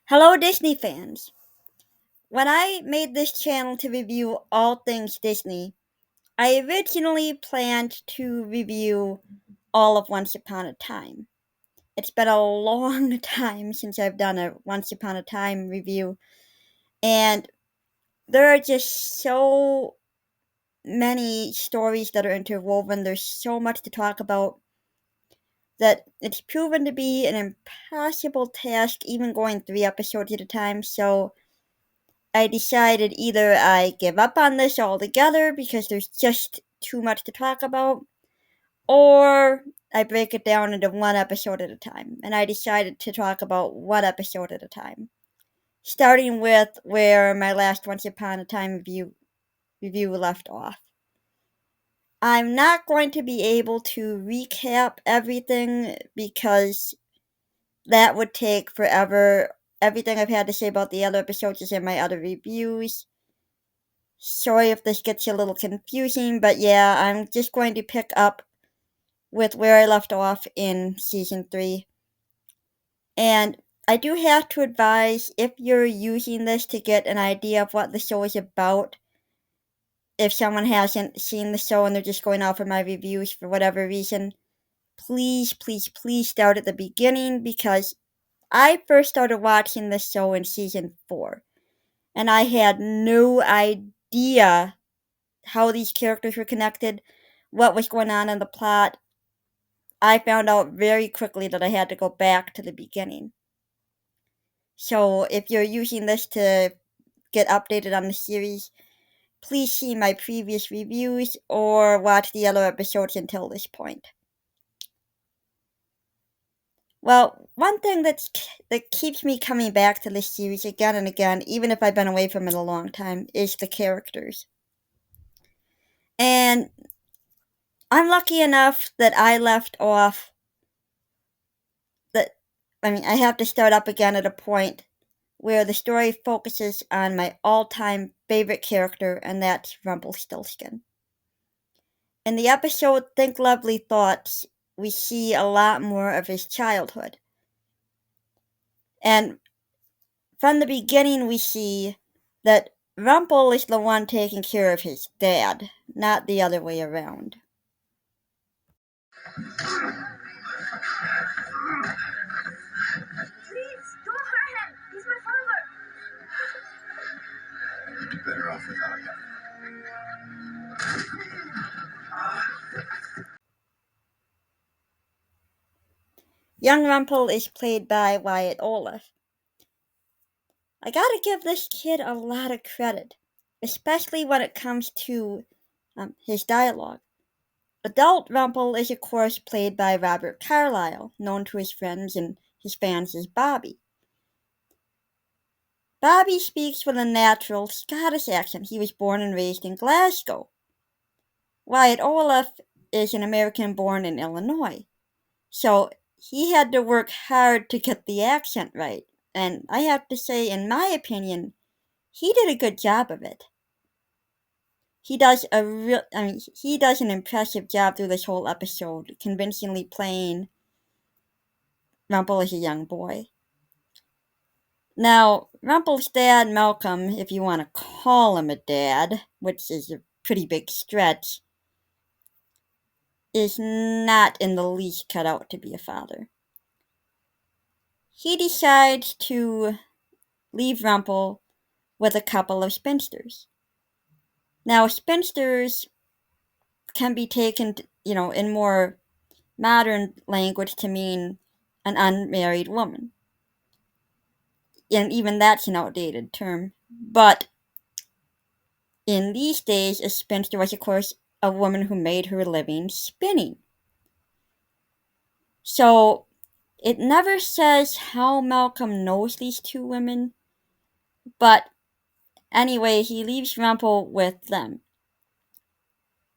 Hello, Disney fans. When I made this channel to review all things Disney, I originally planned to review all of Once Upon a Time. It's been a long time since I've done a Once Upon a Time review, and there are just so many stories that are interwoven. There's so much to talk about that it's proven to be an impossible task, even going 3 episodes at a time. So I decided either I give up on this altogether because there's just too much to talk about, or I break it down into 1 episode at a time. And I decided to talk about 1 episode at a time, starting with where my last Once Upon a Time review left off. I'm not going to be able to recap everything because that would take forever. Everything I've had to say about the other episodes is in my other reviews. Sorry if this gets a little confusing, but yeah, I'm just going to pick up with where I left off in season 3. And I do have to advise, if you're using this to get an idea of what the show is about, if someone hasn't seen the show and they're just going off of my reviews for whatever reason, please, please, please start at the beginning, because I first started watching this show in season 4, and I had no idea how these characters were connected, what was going on in the plot. I found out very quickly that I had to go back to the beginning. So if you're using this to get updated on the series, please see my previous reviews or watch the other episodes until this point. Well, one thing that keeps me coming back to this series again and again, even if I've been away from it a long time, is the characters. And I'm lucky enough that I left off I have to start up again at a point where the story focuses on my all-time favorite character, and that's Rumpelstiltskin. In the episode Think Lovely Thoughts, we see a lot more of his childhood. And from the beginning, we see that Rumple is the one taking care of his dad, not the other way around. Please, don't hurt him. He's my father. You'd be better off without him. Young Rumple is played by Wyatt Olaf. I gotta give this kid a lot of credit, especially when it comes to his dialogue. Adult Rumple is, of course, played by Robert Carlyle, known to his friends and his fans as Bobby. Bobby speaks with a natural Scottish accent. He was born and raised in Glasgow. Wyatt Olaf is an American born in Illinois, so he had to work hard to get the accent right. And I have to say, in my opinion, he did a good job of it. He does an impressive job through this whole episode, convincingly playing Rumple as a young boy. Now, Rumple's dad, Malcolm, if you want to call him a dad, which is a pretty big stretch, is not in the least cut out to be a father. He decides to leave Rumple with a couple of spinsters. Now, spinsters can be taken, in more modern language to mean an unmarried woman. And even that's an outdated term. But in these days, a spinster was, of course, a woman who made her living spinning. So it never says how Malcolm knows these two women, but anyway, he leaves Rumple with them.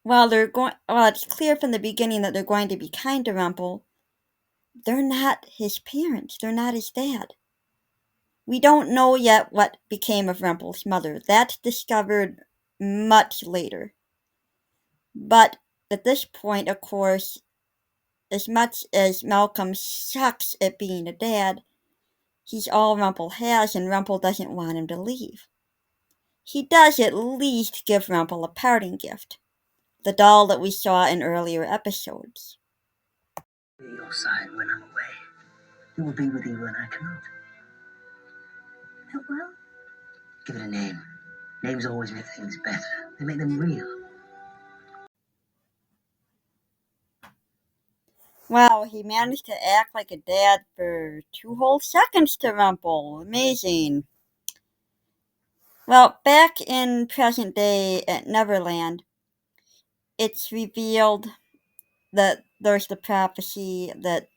While it's clear from the beginning that they're going to be kind to Rumple, they're not his parents. They're not his dad. We don't know yet what became of Rumple's mother. That's discovered much later. But at this point, of course, as much as Malcolm sucks at being a dad, He's all Rumple has, and Rumple doesn't want him to leave. He does at least give Rumple a parting gift, the doll that we saw in earlier episodes. At your side when I'm away. Who will be with you when I come out? It will? Give it a name. Names always make things better. They make them real. Wow, he managed to act like a dad for 2 whole seconds to Rumple. Amazing. Well, back in present day at Neverland, it's revealed that there's the prophecy that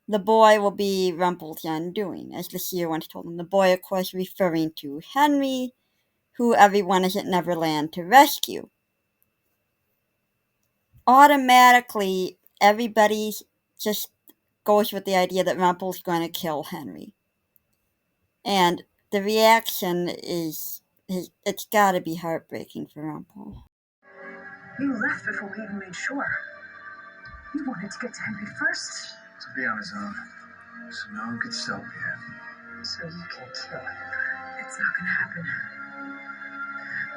the boy will be Rumple's undoing, as the seer once told him. The boy, of course, referring to Henry, who everyone is at Neverland to rescue. Automatically, everybody just goes with the idea that Rumple's going to kill Henry. And the reaction is, it's got to be heartbreaking for Rumple. You left before we even made sure. You wanted to get to Henry first. To be on his own. So no one could stop you. So you can kill him. It's not gonna happen.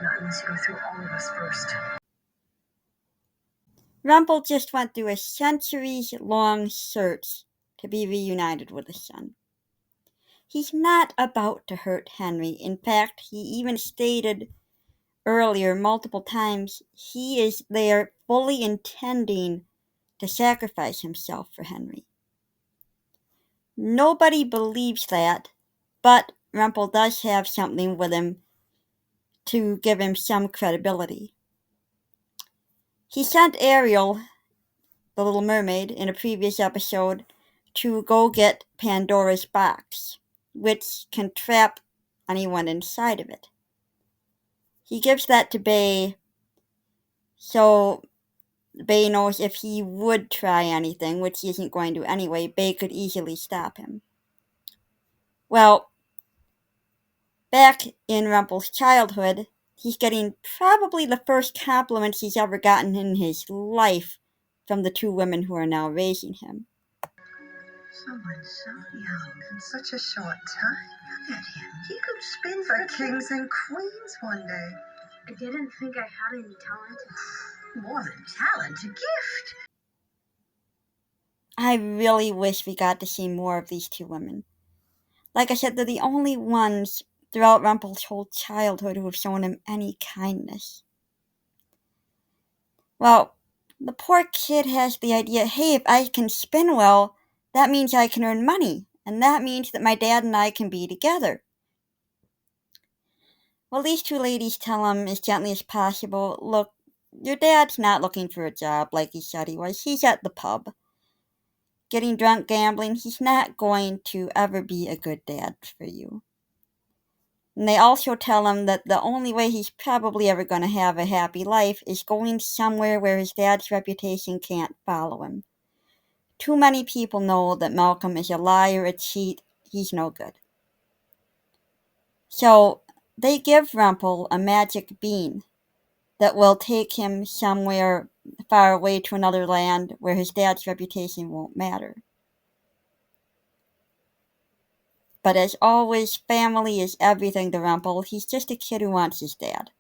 Not unless you go through all of us first. Rumple just went through a centuries-long search to be reunited with his son. He's not about to hurt Henry. In fact, he even stated earlier multiple times he is there fully intending to sacrifice himself for Henry. Nobody believes that, but Rumple does have something with him to give him some credibility. He sent Ariel, the Little Mermaid, in a previous episode to go get Pandora's box, which can trap anyone inside of it. He gives that to Bay, so Bay knows if he would try anything, which he isn't going to anyway, Bay could easily stop him. Well, back in Rumple's childhood, he's getting probably the first compliments he's ever gotten in his life from the 2 women who are now raising him. Someone so young in such a short time. Look at him. He could spin for kings and queens one day. I didn't think I had any talent. More than talent, a gift. I really wish we got to see more of these 2 women. Like I said, they're the only ones throughout Rumple's whole childhood who have shown him any kindness. Well, the poor kid has the idea, hey, if I can spin well, that means I can earn money, and that means that my dad and I can be together. Well, these 2 ladies tell him as gently as possible, look, your dad's not looking for a job like he said he was. He's at the pub. Getting drunk, gambling, he's not going to ever be a good dad for you. And they also tell him that the only way he's probably ever going to have a happy life is going somewhere where his dad's reputation can't follow him. Too many people know that Malcolm is a liar, a cheat, he's no good. So they give Rumple a magic bean that will take him somewhere far away to another land where his dad's reputation won't matter. But as always, family is everything to Rumple. He's just a kid who wants his dad.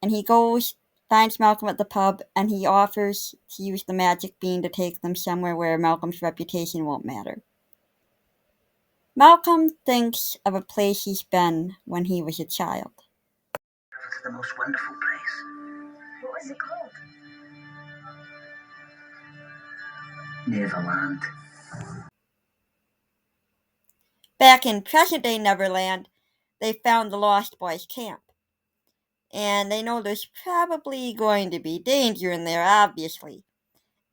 And he goes, finds Malcolm at the pub, and he offers to use the magic bean to take them somewhere where Malcolm's reputation won't matter. Malcolm thinks of a place he's been when he was a child. It's the most wonderful place. What was it called? Neverland. Back in present-day Neverland, they found the Lost Boys camp. And they know there's probably going to be danger in there, obviously.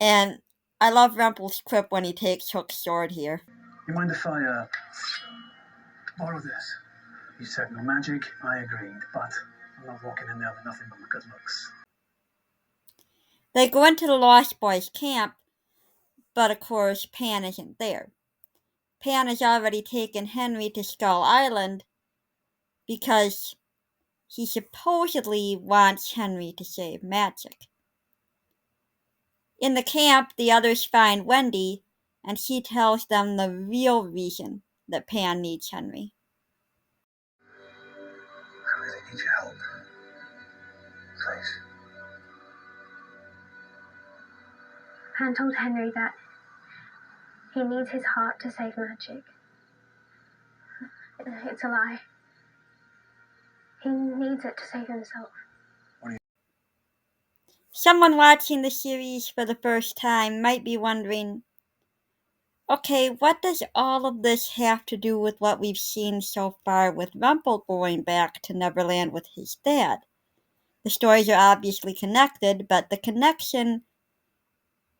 And I love Rumple's quip when he takes Hook's sword here. You mind if I, borrow this? You said no magic, I agreed, but I'm not walking in there with nothing but my good looks. They go into the Lost Boys camp, but of course Pan isn't there. Pan has already taken Henry to Skull Island because he supposedly wants Henry to save magic. In the camp, the others find Wendy, and she tells them the real reason that Pan needs Henry. I really need your help. Please. Pan told Henry that he needs his heart to save magic. It's a lie. He needs it to save himself. Someone watching the series for the first time might be wondering, okay, what does all of this have to do with what we've seen so far with Rumple going back to Neverland with his dad? The stories are obviously connected, but the connection,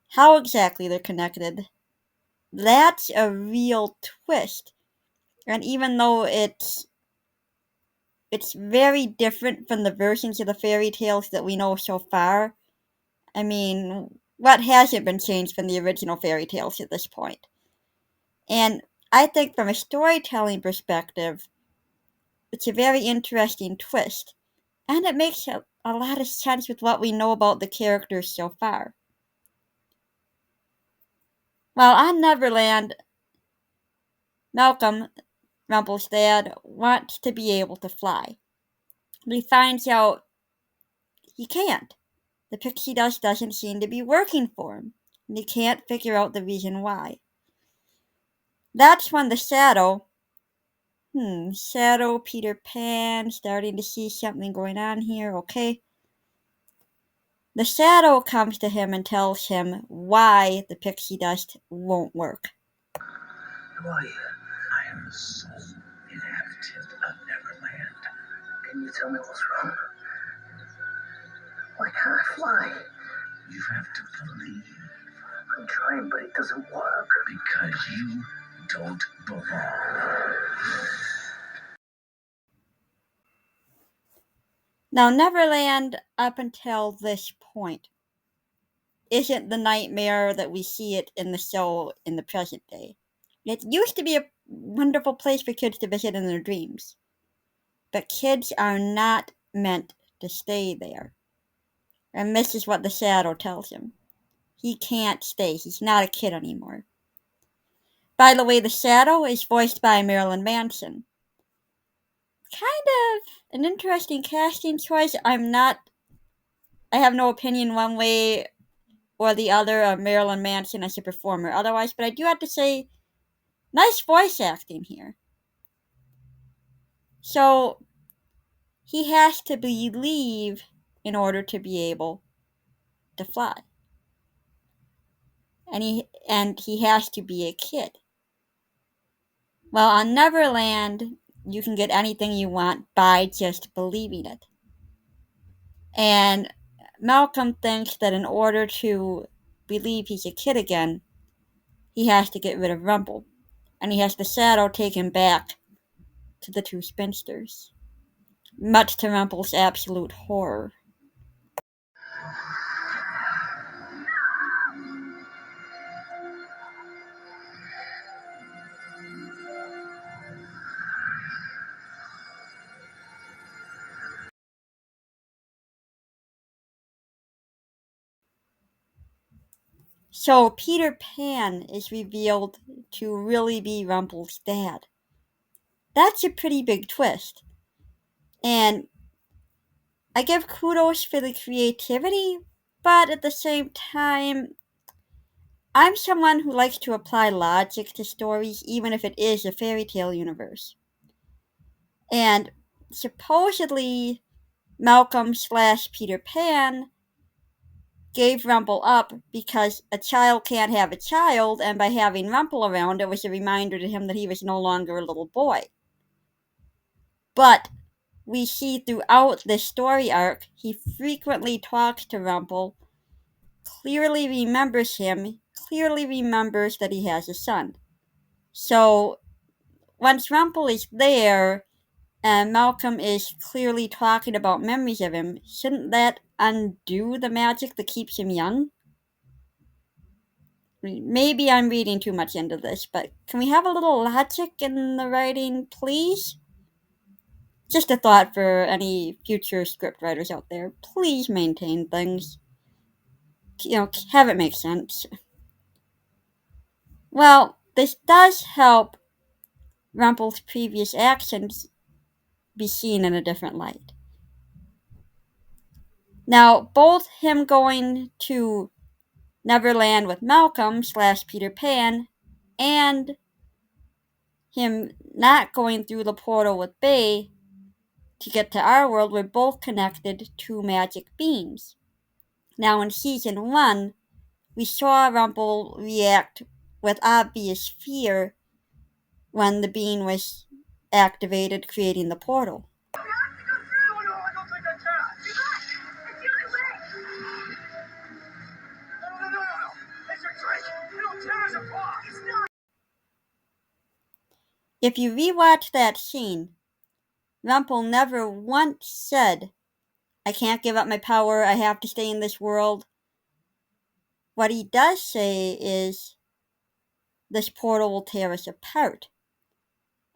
how exactly they're connected, that's a real twist. And even though it's very different from the versions of the fairy tales that we know so far, I mean, what hasn't been changed from the original fairy tales at this point? And I think from a storytelling perspective, it's a very interesting twist. And it makes a lot of sense with what we know about the characters so far. While on Neverland, Malcolm, Rumple's dad, wants to be able to fly. But he finds out he can't. The pixie dust doesn't seem to be working for him, and he can't figure out the reason why. That's when the Shadow, Peter Pan, starting to see something going on here, okay. The Shadow comes to him and tells him why the pixie dust won't work. Who are you? I am the sole inhabitant of Neverland. Can you tell me what's wrong? Why can't I fly? You have to believe. I'm trying, but it doesn't work. Because you don't belong. Now, Neverland, up until this point, isn't the nightmare that we see it in the show in the present day. It used to be a wonderful place for kids to visit in their dreams. But kids are not meant to stay there. And this is what the Shadow tells him. He can't stay. He's not a kid anymore. By the way, the Shadow is voiced by Marilyn Manson. Kind of an interesting casting choice. I have no opinion one way or the other of Marilyn Manson as a performer otherwise, but I do have to say, nice voice acting here. So, he has to believe in order to be able to fly. And he has to be a kid. Well, on Neverland, you can get anything you want by just believing it. And Malcolm thinks that in order to believe he's a kid again, he has to get rid of Rumple. And he has the Shadow take him back to the two spinsters, much to Rumple's absolute horror. So Peter Pan is revealed to really be Rumple's dad. That's a pretty big twist. And I give kudos for the creativity, but at the same time, I'm someone who likes to apply logic to stories, even if it is a fairy tale universe. And supposedly, Malcolm/Peter Pan gave Rumple up because a child can't have a child, and by having Rumple around, it was a reminder to him that he was no longer a little boy. But we see throughout this story arc, he frequently talks to Rumple, clearly remembers him, clearly remembers that he has a son. So, once Rumple is there, and Malcolm is clearly talking about memories of him, shouldn't that undo the magic that keeps him young? Maybe I'm reading too much into this, but can we have a little logic in the writing, please? Just a thought for any future scriptwriters out there. Please maintain things. Have it make sense. Well, this does help Rumple's previous actions be seen in a different light. Now, both him going to Neverland with Malcolm / Peter Pan and him not going through the portal with Bay to get to our world were both connected to magic beams. Now, in season 1, we saw Rumple react with obvious fear when the beam was activated, creating the portal. No, I don't think I can. It's the only way. No. It's a trick. It'll tear us apart. It's not. If you rewatch that scene, Rumple never once said, "I can't give up my power, I have to stay in this world." What he does say is, "This portal will tear us apart."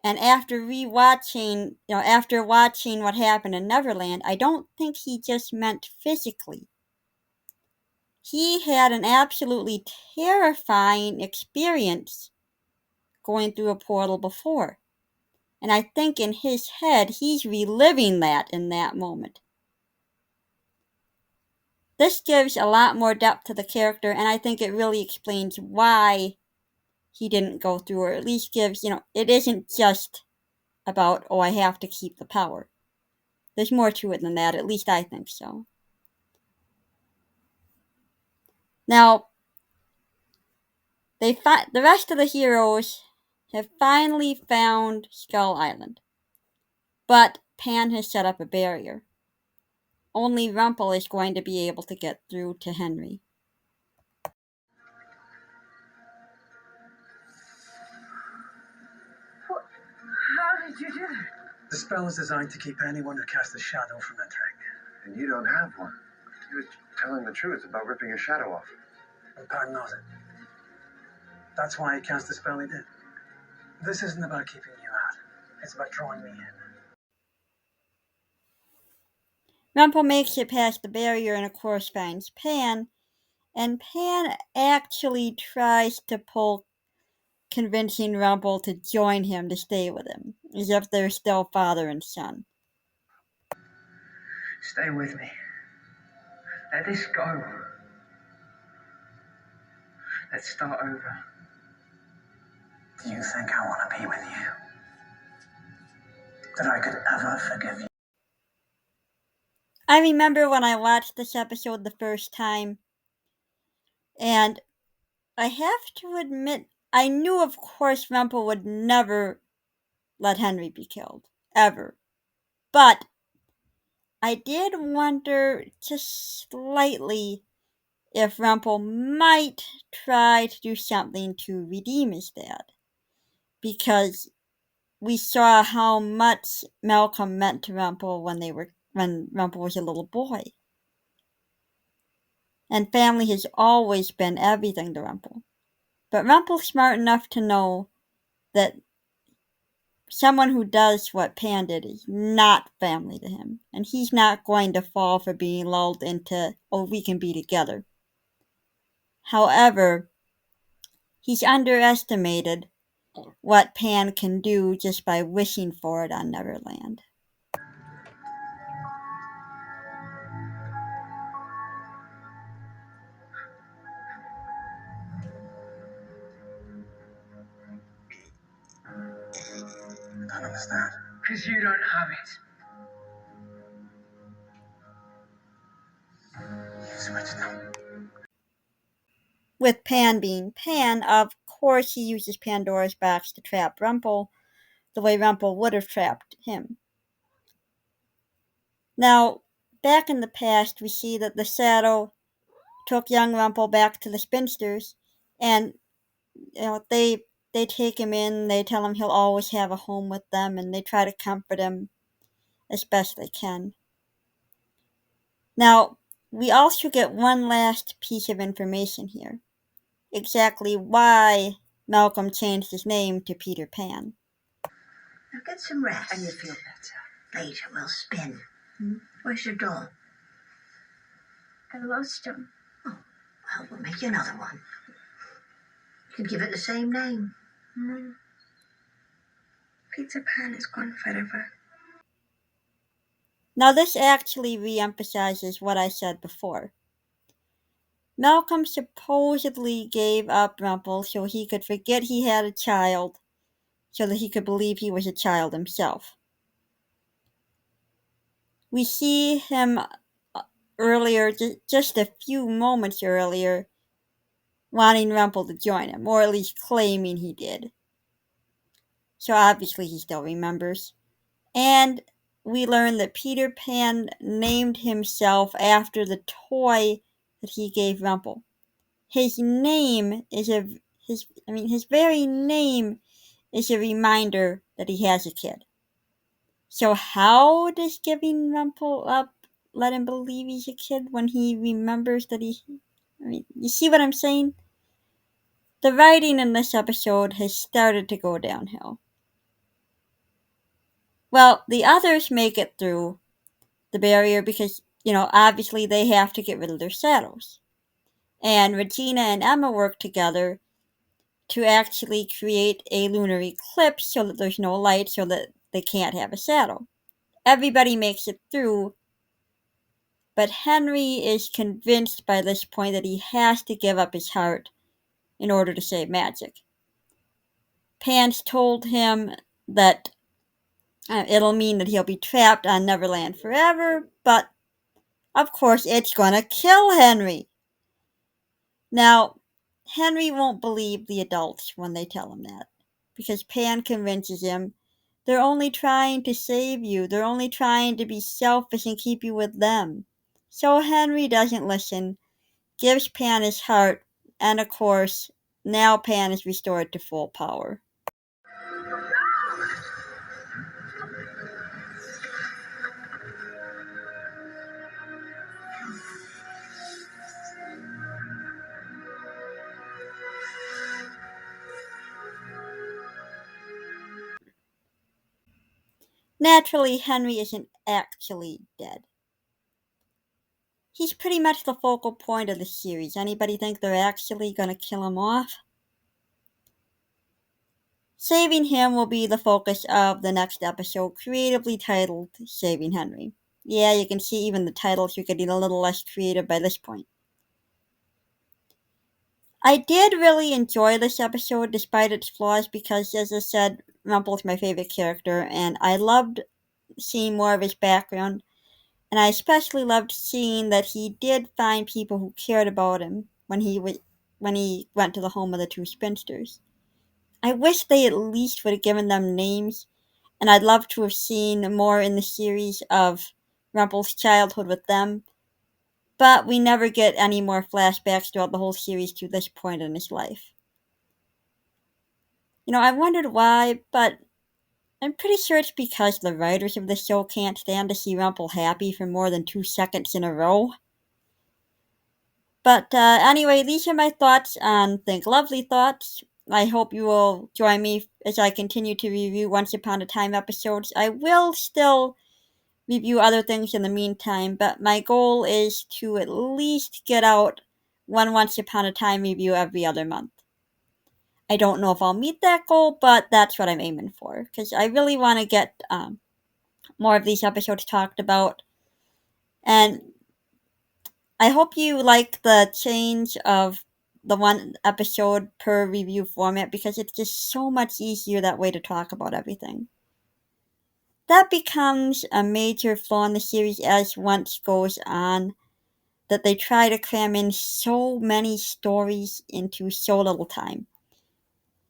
And after watching what happened in Neverland, I don't think he just meant physically. He had an absolutely terrifying experience going through a portal before. And I think in his head, he's reliving that in that moment. This gives a lot more depth to the character, and I think it really explains why he didn't go through, or at least gives, it isn't just about, I have to keep the power. There's more to it than that, at least I think so. Now, the rest of the heroes have finally found Skull Island, but Pan has set up a barrier. Only Rumple is going to be able to get through to Henry. How did you do that? The spell is designed to keep anyone who casts a shadow from entering. And you don't have one. He was telling the truth about ripping a shadow off. And Pan knows it. That's why he cast the spell he did. This isn't about keeping you out. It's about drawing me in. Rumple makes it past the barrier and of course finds Pan, and Pan actually tries to pull convincing Rumple to join him to stay with him, as if they're still father and son. Stay with me. Let this go. Let's start over. Do you think I want to be with you? That I could ever forgive you? I remember when I watched this episode the first time, and I have to admit, I knew of course Rumple would never let Henry be killed. Ever. But I did wonder just slightly if Rumple might try to do something to redeem his dad. Because we saw how much Malcolm meant to Rumple when Rumple was a little boy. And family has always been everything to Rumple. But Rumple's smart enough to know that someone who does what Pan did is not family to him. And he's not going to fall for being lulled into, we can be together. However, he's underestimated what Pan can do just by wishing for it on Neverland. I don't understand. Because you don't have it. You switched them. With Pan being Pan, of course he uses Pandora's box to trap Rumple, the way Rumple would have trapped him. Now, back in the past, we see that the Shadow took young Rumple back to the Spinsters, and they take him in, they tell him he'll always have a home with them, and they try to comfort him as best they can. Now, we also get one last piece of information here. Exactly why Malcolm changed his name to Peter Pan. Now get some rest. And you feel better. Later we'll spin. Where's your doll? I lost him. Oh, well, we'll make you another one. Could give it the same name. No. Peter Pan is gone forever. Now, this actually re-emphasizes what I said before. Malcolm supposedly gave up Rumple so he could forget he had a child, so that he could believe he was a child himself. We see him earlier, just a few moments earlier, wanting Rumple to join him, or at least claiming he did. So obviously he still remembers. And we learn that Peter Pan named himself after the toy that he gave Rumple. His name is his very name is a reminder that he has a kid. So how does giving Rumple up let him believe he's a kid when he remembers that you see what I'm saying? The writing in this episode has started to go downhill. Well, the others make it through the barrier because, obviously they have to get rid of their saddles. And Regina and Emma work together to actually create a lunar eclipse so that there's no light so that they can't have a saddle. Everybody makes it through, but Henry is convinced by this point that he has to give up his heart in order to save magic. Pan's told him that it'll mean that he'll be trapped on Neverland forever, but of course it's gonna kill Henry. Now, Henry won't believe the adults when they tell him that, because Pan convinces him they're only trying to save you, they're only trying to be selfish and keep you with them. So Henry doesn't listen, gives Pan his heart, and of course, now Pan is restored to full power. Naturally, Henry isn't actually dead. He's pretty much the focal point of the series. Anybody think they're actually gonna kill him off? Saving him will be the focus of the next episode, creatively titled Saving Henry. Yeah, you can see even the titles are getting a little less creative by this point. I did really enjoy this episode despite its flaws because, as I said, Rumple's my favorite character, and I loved seeing more of his background, and I especially loved seeing that he did find people who cared about him when he went to the home of the two spinsters. I wish they at least would have given them names, and I'd love to have seen more in the series of Rumple's childhood with them, but we never get any more flashbacks throughout the whole series to this point in his life. I wondered why, but I'm pretty sure it's because the writers of the show can't stand to see Rumple happy for more than 2 seconds in a row. But anyway, these are my thoughts on Think Lovely Thoughts. I hope you will join me as I continue to review Once Upon a Time episodes. I will still review other things in the meantime, but my goal is to at least get out one Once Upon a Time review every other month. I don't know if I'll meet that goal, but that's what I'm aiming for, because I really want to get more of these episodes talked about. And I hope you like the change of the one episode per review format, because it's just so much easier that way to talk about everything. That becomes a major flaw in the series as once goes on, that they try to cram in so many stories into so little time.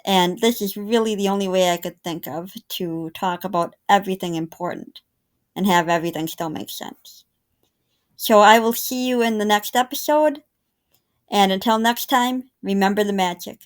And this is really the only way I could think of to talk about everything important and have everything still make sense. So I will see you in the next episode, and until next time, remember the magic.